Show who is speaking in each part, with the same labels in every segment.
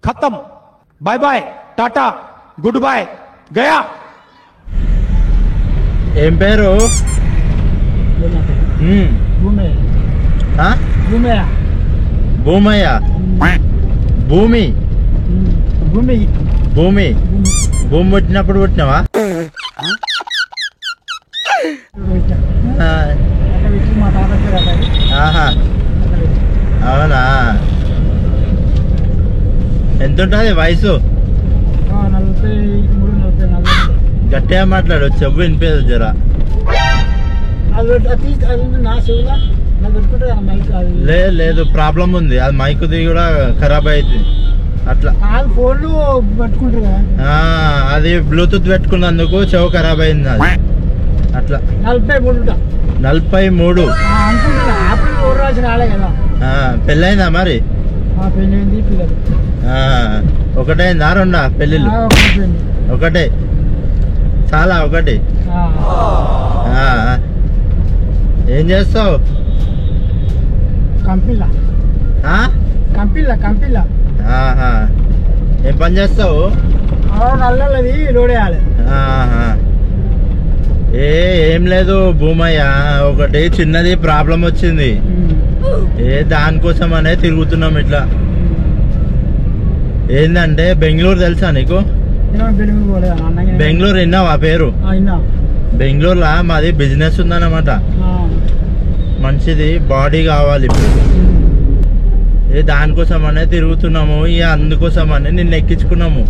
Speaker 1: खत्म bye bye tata goodbye गया
Speaker 2: ఏం పేరు భూమయ్య భూమి భూమి భూమి భూమి పుట్టినప్పుడు పుట్టినావా అవునా ఎంత ఉంటుంది వయసు గట్టిగా మాట్లాడు చెవు వినిపేది జరా లేదు ప్రాబ్లం ఉంది అది మైక్ ది కూడా ఖరాబ్ అయింది అట్లా అది బ్లూటూత్ పెట్టుకున్నందుకు చెవు ఖరాబ్ అయింది అది అట్లా 43 పెళ్ళైందా మరి ఒకటైందా రెండా పెళ్ళిళ్ళు ఒకటే చాలా ఒకటి ఏం చేస్తావు ఏం పని చేస్తావు ఏం లేదు భూమయ్య ఒకటి చిన్నది ప్రాబ్లం వచ్చింది దానికోసం అనే తిరుగుతున్నాం ఇట్లా ఏందంటే బెంగళూరు తెలుసా నీకు బెంగళూరు విన్నావా పేరు బెంగళూరులో మాది బిజినెస్ ఉందన్నమాట మంచిది బాడీ కావాలి ఇప్పుడు దానికోసం అనే తిరుగుతున్నాము ఇక అందుకోసం అని నిన్ను ఎక్కించుకున్నాము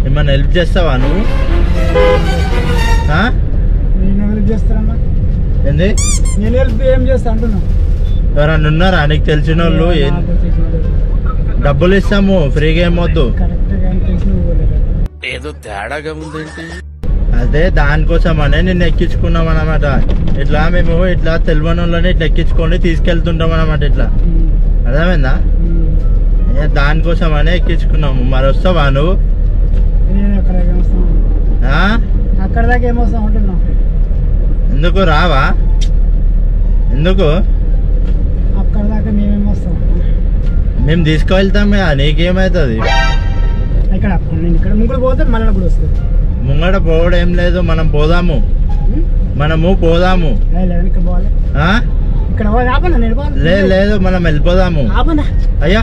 Speaker 2: ఏమన్నా హెల్ప్ చేస్తావా నువ్వు ఏంది ఎవరన్నా ఉన్నారా నీకు తెలిసిన వాళ్ళు డబ్బులు ఇస్తాము ఫ్రీగా ఏమొద్దు
Speaker 3: ఏదో తేడాగా ఉందేంటి
Speaker 2: అదే దానికోసం అనే నిన్ను ఎక్కించుకున్నాం అనమాట ఇట్లా మేము ఇట్లా తెలియని వాళ్ళని ఇట్లా ఎక్కించుకొని తీసుకెళ్తుంటాం అనమాట ఇట్లా అర్థమైందా దానికోసం అనే ఎక్కించుకున్నాము మరి వస్తావా నువ్వు
Speaker 4: అక్కడ దాకా ఏమొస్తాం అంటున్నా
Speaker 2: ఎందుకు రావా ఎందుకు
Speaker 4: అక్కడ దాకా మేమేమొస్తాం
Speaker 2: మేము తీసుకువెళ్తాం నీకేమవుతుంది
Speaker 4: ఇక్కడ ముంగడ పోతే మళ్ళీ కూడా వస్తుంది
Speaker 2: ముంగడ పోవడం ఏం లేదు మనం పోదాము లేదు మనం వెళ్ళిపోదాము అయ్యా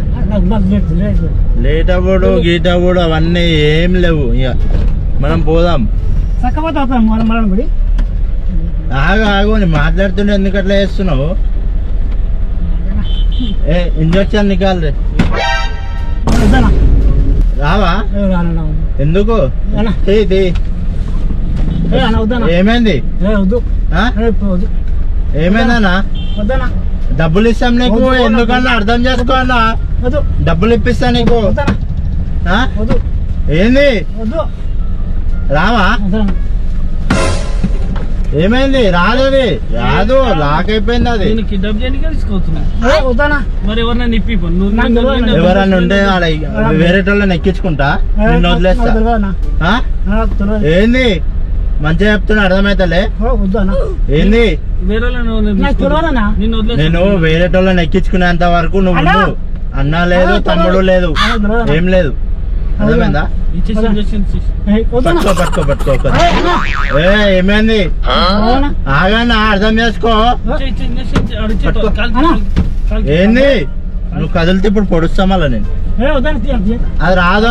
Speaker 2: లేట్ అవ్వడు గీట్ అవ్వడు అవన్నీ ఏం లేవు ఇక మనం పోదాం ఆగు నీ మాట్లాడుతుండే ఎందుకు అట్లా చేస్తున్నావు ఇంజక్షన్ నికాలే రావా ఎందుకు ఏమైంది ఏమైందన్నా డబ్బులు ఇస్తాం నీకు ఎందుకన్నా అర్థం చేసుకో అన్నా డబ్బులు ఇప్పిస్తా నీకు ఏంది రావా ఏమైంది రాలేదు రాదు లాక్ అయిపోయింది అది ఎవరన్నా ఉంటే వేరే వాళ్ళని ఎక్కించుకుంటా నిన్ను వదిలేస్తా ఏంది మంచిగా చెప్తున్నా అర్థమైతలే ఏంది నేను వేరే వాళ్ళని ఎక్కించుకునేంత వరకు నువ్వు అన్నా లేదు తమ్ముడు లేదు ఏం లేదు అర్థమైందా పట్టుకో ఏమైంది ఆగానా అర్థం చేసుకో ఏంది నువ్వు కదిలితే ఇప్పుడు పొడుస్తా మళ్ళా నేను అది రాదు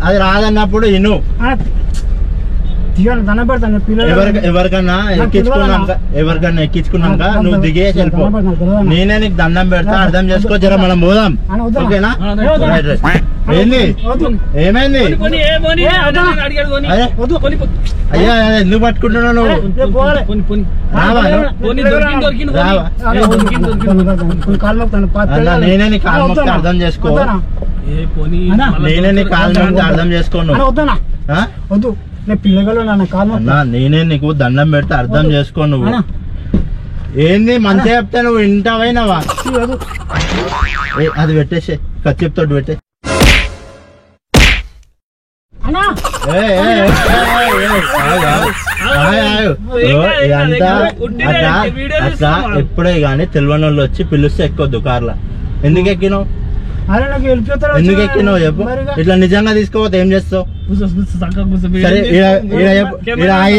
Speaker 2: అది రాదన్నప్పుడు ఇను ఎవరికన్నా ఎక్కించుకున్నాక నువ్వు దిగేసి వెళ్ళిపో నేనే నీకు దండం పెడతా అర్థం చేసుకో జర మనం పోదాం ఓకేనా ఏంది ఏమైంది అయ్యా ఎందుకు పట్టుకుంటున్నావు నువ్వు నేనే నీ కాలు మొక్కి అర్థం చేసుకో నేనే నీ కాలు మొక్కి అర్థం చేసుకో
Speaker 4: నువ్వు పిల్లగలు
Speaker 2: నేనే నీకు దండం పెడితే అర్థం చేసుకో నువ్వు ఏంది మంచిగా చెప్తే నువ్వు వింటావైనావా? అది పెట్టేసే కచ్చిప్తో పెట్టే.
Speaker 4: అన్నా
Speaker 2: ఇదంతా అట్లా ఎప్పుడే గానీ తెలియని వాళ్ళు వచ్చి పిలుస్తే ఎక్కొద్దు కార్లా. ఎందుకు ఎక్కినావు?
Speaker 4: అరే నాకు వెళ్ళిపోతాడు.
Speaker 2: ఎందుకు ఎక్కినావు చెప్పు? ఇట్లా నిజంగా తీసుకోపోతే ఏం చేస్తావు? సరే ఈడ ఆయి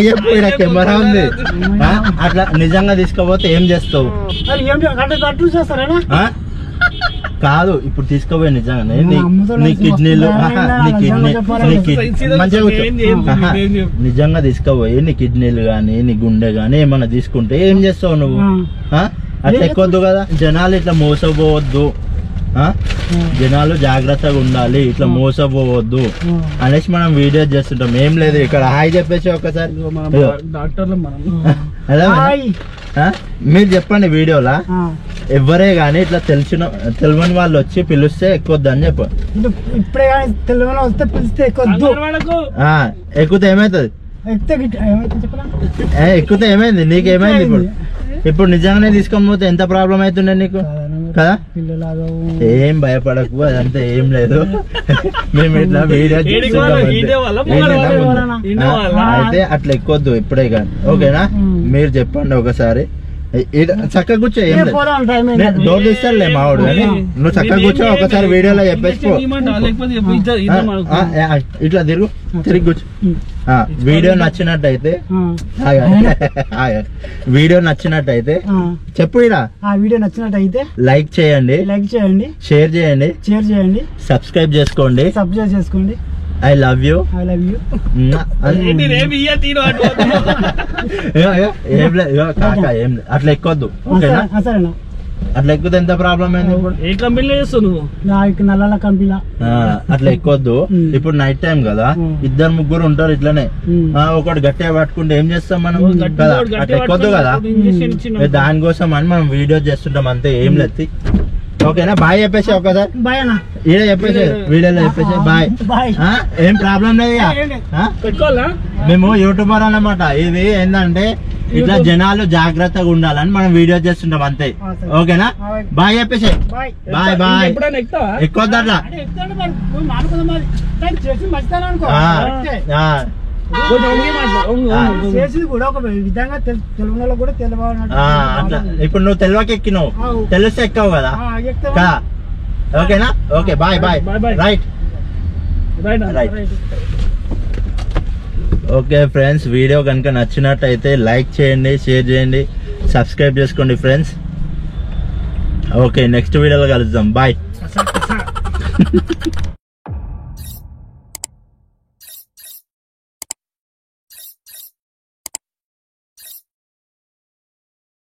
Speaker 2: చెప్పు, ఈడ కెమెరా ఉంది. అట్లా నిజంగా తీసుకోపోతే ఏం చేస్తావు? కాదు ఇప్పుడు తీసుకోపోయి నిజంగానే నీ కిడ్నీలు మంచిగా నిజంగా తీసుకోపోయి నీ కిడ్నీలు గానీ నీ గుండె గానీ ఏమన్నా తీసుకుంటే ఏం చేస్తావు నువ్వు? అట్లా ఎక్కొద్దు కదా. జనాలు ఇట్లా మోసపోవద్దు, జనాలు జాగ్రత్తగా ఉండాలి, ఇట్లా మోసపోవద్దు అనేసి మనం వీడియో చేస్తుంటాం. ఏం లేదు ఇక్కడ హాయ్ చెప్పేసి ఒకసారి మీరు చెప్పండి వీడియోలా. ఎవరే గానీ ఇట్లా తెలియని వాళ్ళు వచ్చి పిలిస్తే ఎక్కొద్దు అని చెప్పు.
Speaker 4: ఇప్పుడే తెలియని వస్తే పిలిస్తే ఎక్కొద్దు.
Speaker 2: ఎక్కితే ఏమైతుంది? ఎక్కితే ఏమైంది? నీకేమైంది? ఇప్పుడు నిజంగానే తీసుకొని పోతే ఎంత ప్రాబ్లం అవుతుండే నీకు కదా? ఏం భయపడకు, అదంతా ఏం లేదు. మేము ఇట్లా వీడియో అయితే అట్లా ఎక్కొద్దు ఇప్పుడే కానీ, ఓకేనా? మీరు చెప్పండి ఒకసారి. చక్కగా కూర్చో, ఏం లేదు డోర్ తీస్తాడులే మావాడు కానీ నువ్వు చక్కగా కూర్చో. ఒకసారి వీడియోలో చెప్పేసుకో. ఇట్లా తిరిగి కూర్చో. వీడియో నచ్చినట్టయితే చెప్పు. వీడియో నచ్చినట్టయితే లైక్ చేయండి, షేర్ చేయండి, సబ్స్క్రైబ్ చేసుకోండి. I love you. అట్లా ఎక్కొద్దు, ఓకేనా? అట్లా ఎక్కితే ఎంత ప్రాబ్లం అయింది? ఇప్పుడు
Speaker 4: ఏ కంపెనీలో చేస్తావు నువ్వు? నల్ల కంపెనీ.
Speaker 2: అట్లా ఎక్కొద్దు. ఇప్పుడు నైట్ టైం కదా, ఇద్దరు ముగ్గురు ఉంటారు ఇట్లనే. ఒకటి గట్టిగా పట్టుకుంటే ఏం చేస్తాం మనం కదా? అట్లా ఎక్కొద్దు కదా. దానికోసం అని మనం వీడియో చేస్తుంటాం అంతే, ఏం లేదు. ఓకేనా? బాయ్ చెప్పేసి ఒకసారి. ఈడ చెప్పేసి వీడియోలో చెప్పేసి బాయ్. ఏం ప్రాబ్లం లేదు. మేము యూట్యూబర్ అన్నమాట. ఇది ఏంటంటే ఇట్లా జనాలు జాగ్రత్తగా ఉండాలని మనం వీడియో చేస్తుంటాం అంతే, ఓకేనా? బాయ్ చెప్పేసి బాయ్. ఎక్కొద్దు అట్లా. ఇప్పుడు నువ్వు తెలివకి ఎక్కినావు, తెలిస్తే ఎక్కావు కదా, ఓకేనా? Okay bye. Right. Okay friends, video కనుక నచ్చినట్టయితే లైక్ చేయండి, షేర్ చేయండి, సబ్స్క్రైబ్ చేసుకోండి ఫ్రెండ్స్. ఓకే, నెక్స్ట్ వీడియోలో కలుద్దాం. బాయ్.